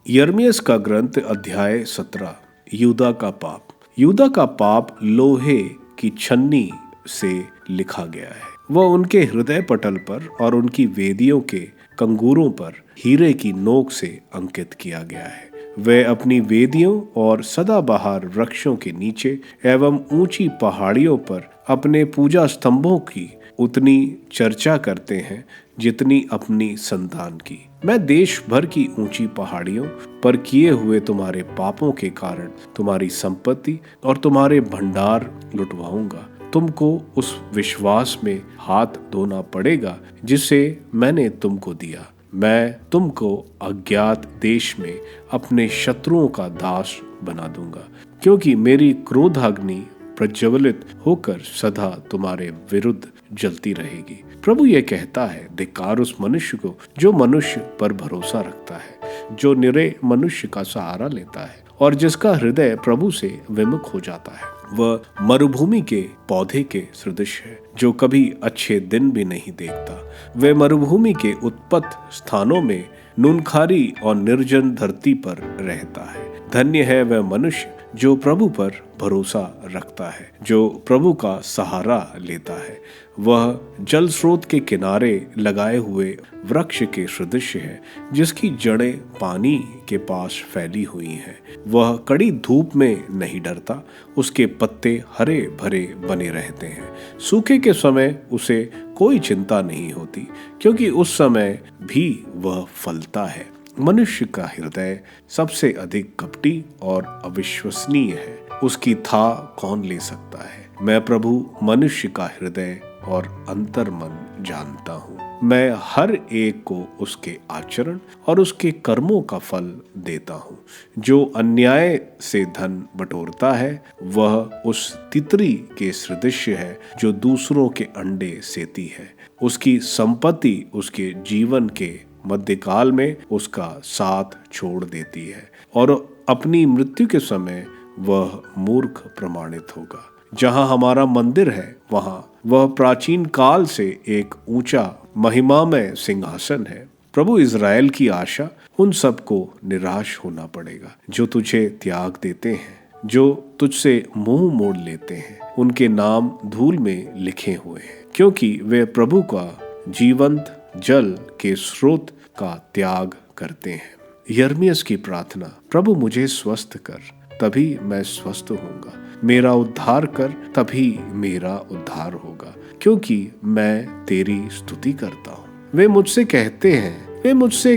यिर्मयाह का ग्रंथ अध्याय 17। यूदा का पाप। यूदा का पाप लोहे की छन्नी से लिखा गया है। वह उनके हृदय पटल पर और उनकी वेदियों के कंगूरों पर हीरे की नोक से अंकित किया गया है। वे अपनी वेदियों और सदाबहार वृक्षों के नीचे एवं ऊंची पहाड़ियों पर अपने पूजा स्तंभों की उतनी चर्चा करते हैं जितनी अपनी संतान की। मैं देश भर की ऊंची पहाड़ियों पर किए हुए तुम्हारे पापों के कारण तुम्हारी संपत्ति और तुम्हारे भंडार लुटवाऊंगा। तुमको उस विश्वास में हाथ धोना पड़ेगा जिसे मैंने तुमको दिया। मैं तुमको अज्ञात देश में अपने शत्रुओं का दास बना दूंगा, क्योंकि मेरी क्रोधाग्नि प्रज्वलित होकर सदा तुम्हारे विरुद्ध जलती रहेगी। प्रभु ये कहता है, धिक्कार उस मनुष्य को जो मनुष्य पर भरोसा रखता है, जो निरे मनुष्य का सहारा लेता है और जिसका हृदय प्रभु से विमुख हो जाता है। वह मरुभूमि के पौधे के सदृश है, जो कभी अच्छे दिन भी नहीं देखता। वे मरुभूमि के उत्पत स्थानों में नूनखारी और निर्जन धरती पर रहता है। धन्य है वह मनुष्य जो प्रभु पर भरोसा रखता है, जो प्रभु का सहारा लेता है। वह जल स्रोत के किनारे लगाए हुए वृक्ष के सदृश है, जिसकी जड़ें पानी के पास फैली हुई हैं। वह कड़ी धूप में नहीं डरता, उसके पत्ते हरे भरे बने रहते हैं। सूखे के समय उसे कोई चिंता नहीं होती, क्योंकि उस समय भी वह फलता है। मनुष्य का हृदय सबसे अधिक कपटी और अविश्वसनीय है, उसकी था कौन ले सकता है। मैं प्रभु मनुष्य का हृदय और अंतर्मन जानता हूँ। मैं हर एक को उसके आचरण और उसके कर्मों का फल देता हूँ। जो अन्याय से धन बटोरता है, वह उस तितरी के सदृश है जो दूसरों के अंडे सेती है। उसकी संपत्ति उसके जीवन के मध्यकाल में उसका साथ छोड़ देती है और अपनी मृत्यु के समय वह मूर्ख प्रमाणित होगा। जहां हमारा मंदिर है, वहां वह प्राचीन काल से एक ऊंचा महिमामय सिंहासन है। प्रभु इज़राइल की आशा उन सबको निराश होना पड़ेगा जो तुझे त्याग देते हैं, जो तुझसे मुंह मोड़ लेते हैं। उनके नाम धूल में लिखे हुए हैं, क्योंकि वे प्रभु का जीवंत जल के स्रोत का त्याग करते हैं। यिर्मयाह की प्रार्थना। प्रभु मुझे स्वस्थ कर, तभी मैं स्वस्थ होऊंगा। मेरा उद्धार कर, तभी मेरा उद्धार होगा, क्योंकि मैं तेरी स्तुति करता हूँ। वे मुझसे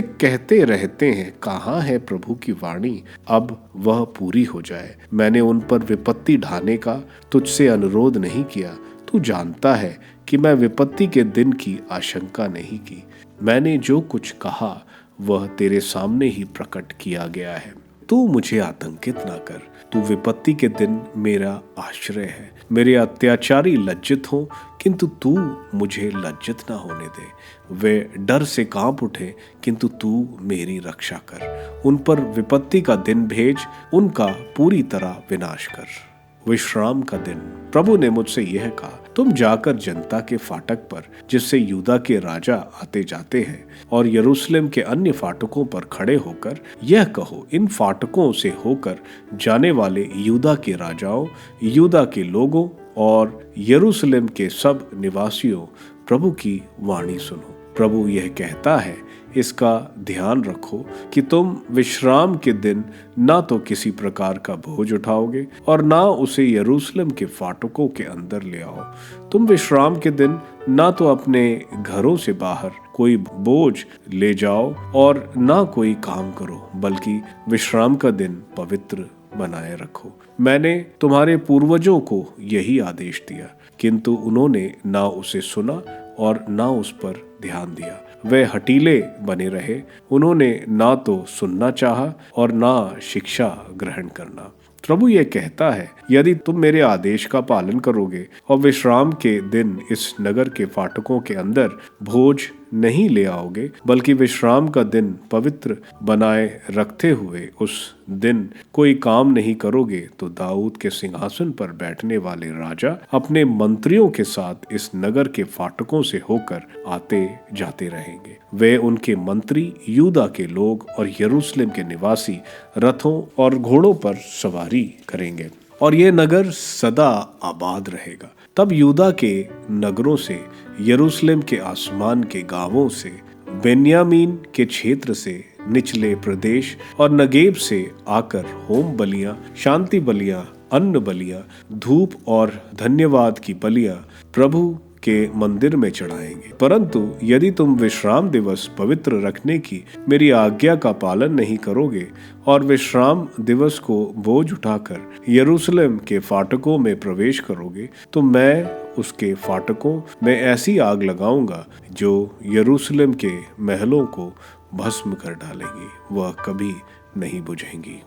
कहते रहते हैं, कहाँ है प्रभु की वाणी, अब वह पूरी हो जाए। मैंने उन पर विपत्ति ढाने का तुझसे अनुरोध नहीं किया। तू जानता है कि मैं विपत्ति के दिन की आशंका नहीं की। मैंने जो कुछ कहा वह तेरे सामने ही प्रकट किया गया है। तू मुझे आतंकित ना कर, तू विपत्ति के दिन मेरा आश्रय है। मेरे अत्याचारी लज्जित हो, किंतु तू मुझे लज्जित ना होने दे। वे डर से कांप उठे, किंतु तू मेरी रक्षा कर। उन पर विपत्ति का दिन भेज, उनका पूरी तरह विनाश कर। विश्राम का दिन। प्रभु ने मुझसे यह कहा, तुम जाकर जनता के फाटक पर, जिससे यूदा के राजा आते जाते हैं, और यरूशलेम के अन्य फाटकों पर खड़े होकर यह कहो, इन फाटकों से होकर जाने वाले यूदा के राजाओं, यूदा के लोगों और यरूशलेम के सब निवासियों, प्रभु की वाणी सुनो। प्रभु यह कहता है, इसका ध्यान रखो कि तुम विश्राम के दिन ना तो किसी प्रकार का बोझ उठाओगे और ना उसे यरूशलेम के फाटकों के अंदर ले आओ। तुम विश्राम के दिन ना तो अपने घरों से बाहर कोई बोझ ले जाओ और ना कोई काम करो, बल्कि विश्राम का दिन पवित्र बनाए रखो। मैंने तुम्हारे पूर्वजों को यही आदेश दिया, किंतु उन्होंने ना उसे सुना और ना उस पर ध्यान दिया। वे हठीले बने रहे, उन्होंने ना तो सुनना चाहा और ना शिक्षा ग्रहण करना। प्रभु ये कहता है, यदि तुम मेरे आदेश का पालन करोगे और विश्राम के दिन इस नगर के फाटकों के अंदर भोज नहीं ले आओगे, बल्कि विश्राम का दिन पवित्र बनाए रखते हुए उस दिन कोई काम नहीं करोगे, तो दाऊद के सिंहासन पर बैठने वाले राजा अपने मंत्रियों के साथ इस नगर के फाटकों से होकर आते जाते रहेंगे। वे उनके मंत्री, यूदा के लोग और यरूशलेम के निवासी रथों और घोड़ों पर सवारी करेंगे और ये नगर सदा आबाद रहेगा। तब यूदा के नगरों से, यरूशलेम के आसमान के गांवों से, बेन्यामीन के क्षेत्र से, निचले प्रदेश और नगेब से आकर होम बलियां, शांति बलियां, अन्न बलियां, धूप और धन्यवाद की बलियां प्रभु के मंदिर में चढ़ाएंगे। परंतु यदि तुम विश्राम दिवस पवित्र रखने की मेरी आज्ञा का पालन नहीं करोगे और विश्राम दिवस को बोझ उठाकर यरूशलेम के फाटकों में प्रवेश करोगे, तो मैं उसके फाटकों में ऐसी आग लगाऊंगा जो यरूशलेम के महलों को भस्म कर डालेगी, वह कभी नहीं बुझेंगी।